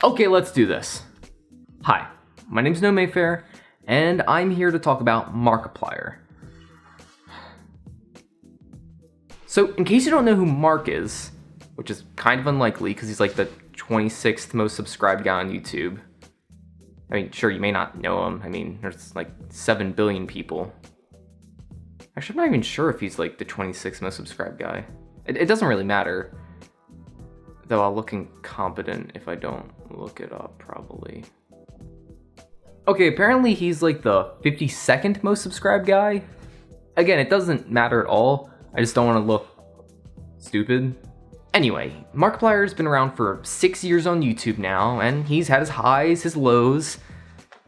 Okay, let's do this. Hi, my name's No Mayfair, and I'm here to talk about Markiplier. So, in case you don't know who Mark is, which is kind of unlikely because he's like the 26th most subscribed guy on YouTube. I mean, sure, you may not know him. I mean, there's like 7 billion people. Actually, I'm not even sure if he's like the 26th most subscribed guy. It doesn't really matter. Though I'll look incompetent if I don't look it up, probably. Okay, apparently he's like the 52nd most subscribed guy. Again, it doesn't matter at all. I just don't want to look stupid. Anyway, Markiplier's been around for 6 years on YouTube now, and he's had his highs, his lows.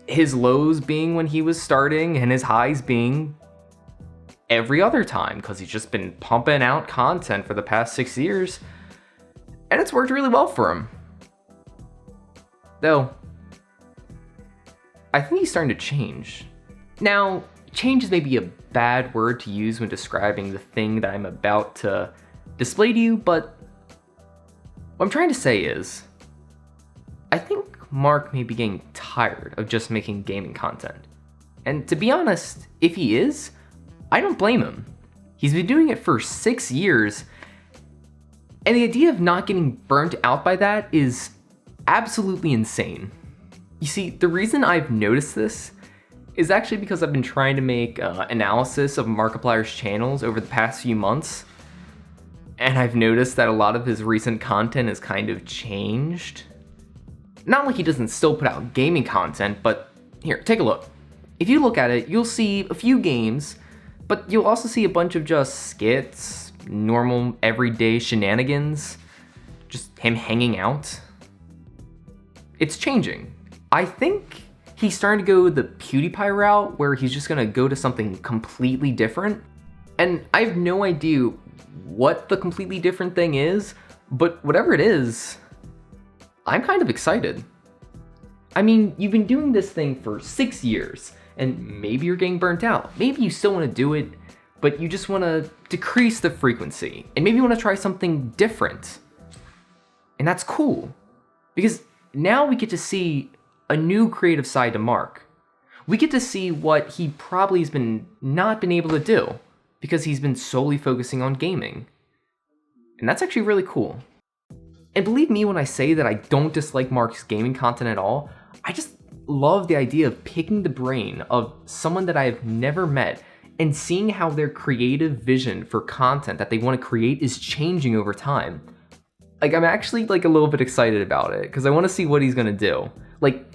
His lows being when he was starting, and his highs being every other time, because he's just been pumping out content for the past 6 years. And it's worked really well for him. Though, I think he's starting to change. Now, change is maybe a bad word to use when describing the thing that I'm about to display to you, but what I'm trying to say is, I think Mark may be getting tired of just making gaming content. And to be honest, if he is, I don't blame him. He's been doing it for 6 years, and the idea of not getting burnt out by that is absolutely insane. You see, the reason I've noticed this is actually because I've been trying to make analysis of Markiplier's channels over the past few months, and I've noticed that a lot of his recent content has kind of changed. Not like he doesn't still put out gaming content, but here, take a look. If you look at it, you'll see a few games, but you'll also see a bunch of just skits, normal everyday shenanigans, just him hanging out. It's changing. I think he's starting to go the PewDiePie route where he's just gonna go to something completely different. And I have no idea what the completely different thing is, but whatever it is, I'm kind of excited. I mean, you've been doing this thing for 6 years, and maybe you're getting burnt out. Maybe you still want to do it, but you just want to decrease the frequency, and maybe you want to try something different. And that's cool, because now we get to see a new creative side to Mark. We get to see what he probably has not been able to do, because he's been solely focusing on gaming. And that's actually really cool. And believe me when I say that I don't dislike Mark's gaming content at all. I just love the idea of picking the brain of someone that I have never met and seeing how their creative vision for content that they want to create is changing over time. Like, I'm actually like a little bit excited about it because I want to see what he's gonna do. Like,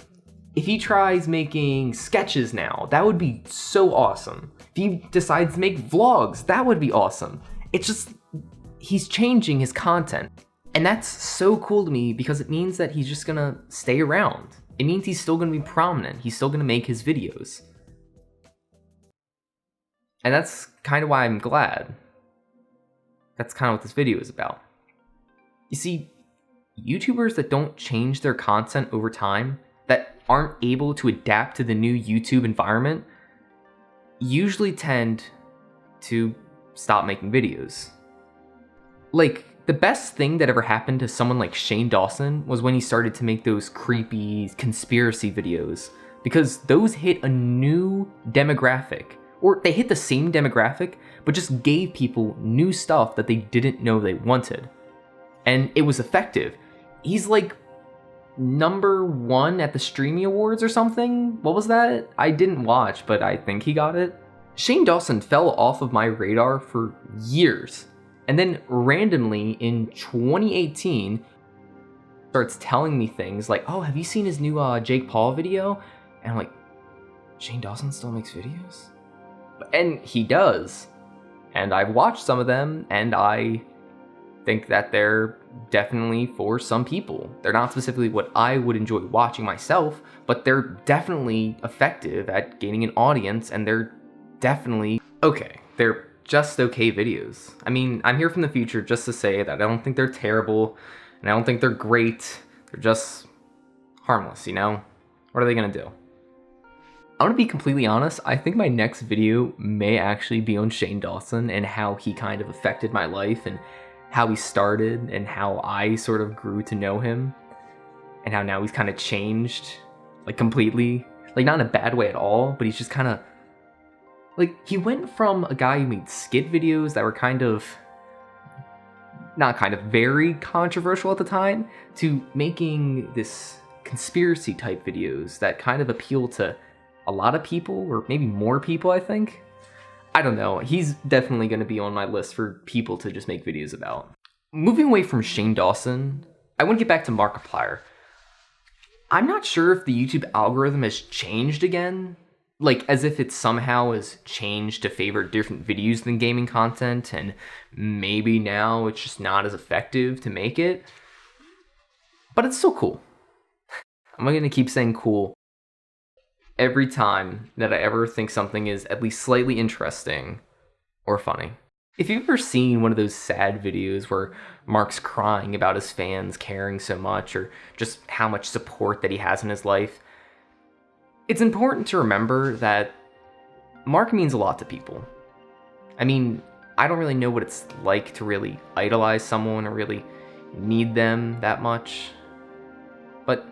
if he tries making sketches now, that would be so awesome. If he decides to make vlogs, that would be awesome. It's just, he's changing his content. And that's so cool to me because it means that he's just gonna stay around. It means he's still gonna be prominent. He's still gonna make his videos. And that's kind of why I'm glad. That's kind of what this video is about. You see, YouTubers that don't change their content over time, that aren't able to adapt to the new YouTube environment, usually tend to stop making videos. Like, the best thing that ever happened to someone like Shane Dawson was when he started to make those creepy conspiracy videos, because those hit a new demographic, or they hit the same demographic, but just gave people new stuff that they didn't know they wanted. And it was effective. He's like #1 at the Streamy Awards or something? What was that? I didn't watch, but I think he got it. Shane Dawson fell off of my radar for years. And then randomly in 2018, starts telling me things like, oh, have you seen his new Jake Paul video? And I'm like, Shane Dawson still makes videos? And he does. And I've watched some of them, and I think that they're definitely for some people. They're not specifically what I would enjoy watching myself, but they're definitely effective at gaining an audience, and they're definitely okay. They're just okay videos. I mean, I'm here from the future just to say that I don't think they're terrible, and I don't think they're great. They're just harmless, you know? What are they gonna do? I'm gonna be completely honest, I think my next video may actually be on Shane Dawson and how he kind of affected my life and how he started and how I sort of grew to know him and how now he's kind of changed, like completely, like not in a bad way at all, but he's just kind of, like he went from a guy who made skit videos that were very controversial at the time to making this conspiracy type videos that kind of appeal to a lot of people, or maybe more people, I think. I don't know, he's definitely going to be on my list for people to just make videos about. Moving away from Shane Dawson, I want to get back to Markiplier. I'm not sure if the YouTube algorithm has changed again, like as if it somehow has changed to favor different videos than gaming content, and maybe now it's just not as effective to make it. But it's still cool. I'm going to keep saying cool every time that I ever think something is at least slightly interesting or funny. If you've ever seen one of those sad videos where Mark's crying about his fans caring so much, or just how much support that he has in his life, it's important to remember that Mark means a lot to people. I mean, I don't really know what it's like to really idolize someone or really need them that much, but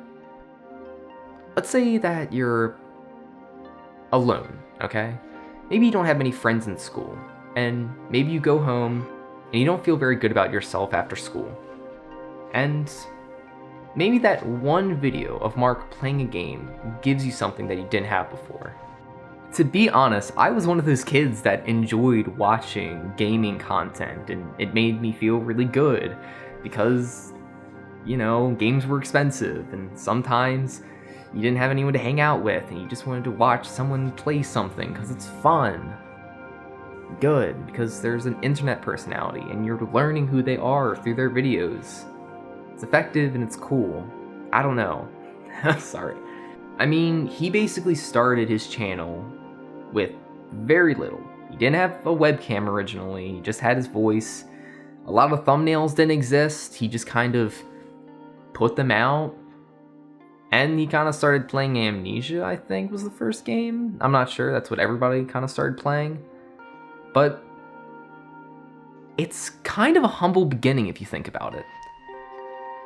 let's say that you're alone, okay? Maybe you don't have many friends in school, and maybe you go home and you don't feel very good about yourself after school. And maybe that one video of Mark playing a game gives you something that you didn't have before. To be honest, I was one of those kids that enjoyed watching gaming content, and it made me feel really good because, you know, games were expensive, and sometimes you didn't have anyone to hang out with, and you just wanted to watch someone play something because it's fun. Good, because there's an internet personality, and you're learning who they are through their videos. It's effective and it's cool. I don't know. Sorry. I mean, he basically started his channel with very little. He didn't have a webcam originally, he just had his voice. A lot of thumbnails didn't exist, he just kind of put them out. And he kind of started playing Amnesia, I think was the first game. I'm not sure, that's what everybody kind of started playing. But it's kind of a humble beginning if you think about it.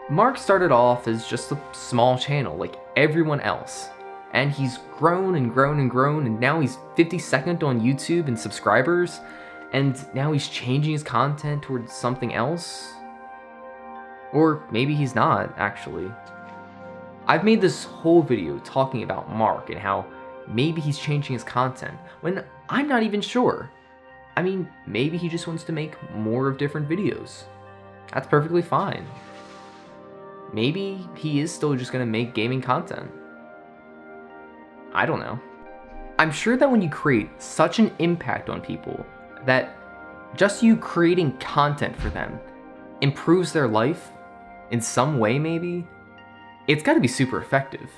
Mark started off as just a small channel like everyone else. And he's grown and grown and grown, and now he's 52nd on YouTube in subscribers. And now he's changing his content towards something else. Or maybe he's not, actually. I've made this whole video talking about Mark and how maybe he's changing his content, when I'm not even sure. I mean, maybe he just wants to make more of different videos. That's perfectly fine. Maybe he is still just gonna make gaming content. I don't know. I'm sure that when you create such an impact on people, that just you creating content for them improves their life in some way maybe, it's gotta be super effective.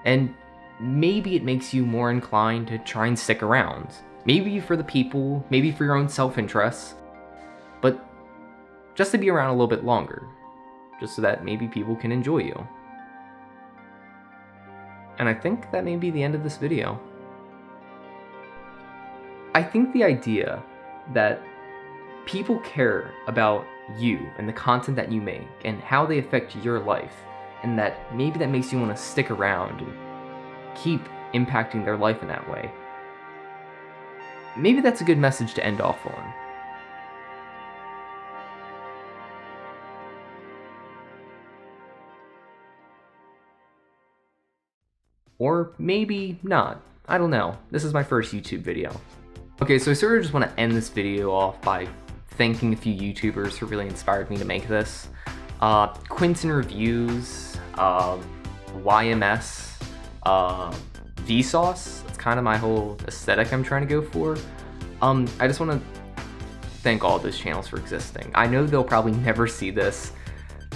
And maybe it makes you more inclined to try and stick around. Maybe for the people, maybe for your own self-interest, but just to be around a little bit longer, just so that maybe people can enjoy you. And I think that may be the end of this video. I think the idea that people care about you and the content that you make and how they affect your life, and that maybe that makes you want to stick around and keep impacting their life in that way. Maybe that's a good message to end off on. Or maybe not. I don't know. This is my first YouTube video. Okay, so I sort of just want to end this video off by thanking a few YouTubers who really inspired me to make this. Quinton Reviews, YMS, Vsauce. That's kind of my whole aesthetic I'm trying to go for. I just want to thank all those channels for existing. I know they'll probably never see this,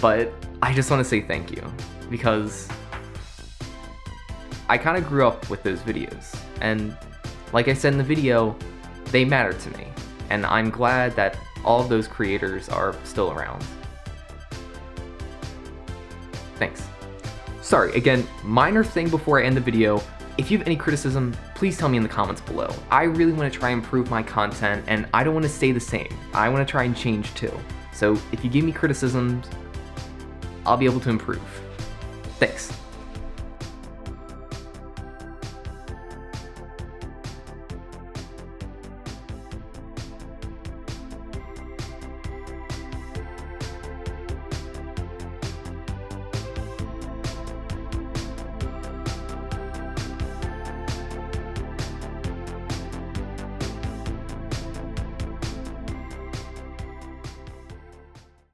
but I just want to say thank you, because I kind of grew up with those videos, and like I said in the video, they matter to me, and I'm glad that all of those creators are still around. Thanks. Sorry, again, minor thing before I end the video. If you have any criticism, please tell me in the comments below. I really want to try and improve my content, and I don't want to stay the same. I want to try and change too. So if you give me criticisms, I'll be able to improve. Thanks.